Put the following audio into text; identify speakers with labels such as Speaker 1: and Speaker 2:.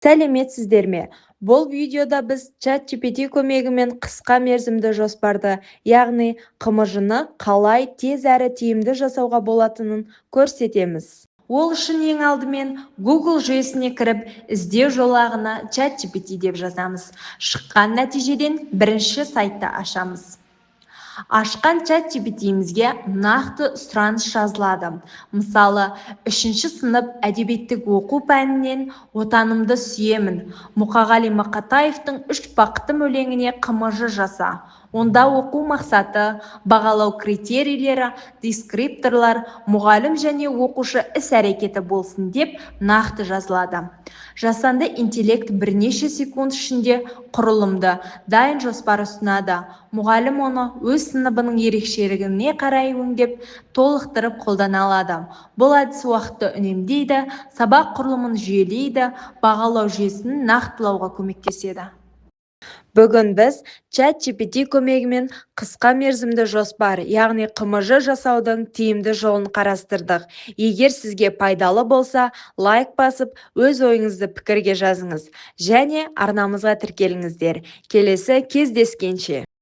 Speaker 1: Сәлеметсіздер ме? Бұл видеода біз ChatGPT көмегімен қысқа мерзімді жоспарды, яғни қымыжыны қалай тез әрі тиімді жасауға болатынын көрсетеміз. Ол үшін ең алдымен Google жүйесіне кіріп, іздеу жолағына ChatGPT деп жазамыз. Шыққан нәтижеден бірінші сайтты ашамыз. Ашқан ChatGPT-мізге нақты сұраныс жазылады. Мысалы, 3-ші сынып әдебиеттік оқу пәнінен отанымды сүйемін. Мұқағали Мақатаевтың 3 бақытым өлеңіне қымыжы жаса. Онда оқу мақсаты, бағалау критерийлері, дескрипторлар, мұғалім және оқушы іс-әрекеті болсын деп нақты жазылады. Жасанды интеллект бірнеше секунд ішінде құрылымды, дайын жоспар ұсынады. Мұғалім оны өз сыныбының ерекшелігіне қарай өңдеп, толықтырып қолдана алады. Бұл әдіс уақытты үнемдейді, сабақ құрылымын жүйелейді, бағалау жүйесін нақтылауға көмектеседі. Бүгін біз ChatGPT көмегімен қысқа мерзімді жоспар, яғни қымыжы жасаудың тиімді жолын қарастырдық. Егер сізге пайдалы болса, лайк басып, өз ойыңызды пікірге жазыңыз және арнамызға тіркеліңіздер. Келесі кездескенше.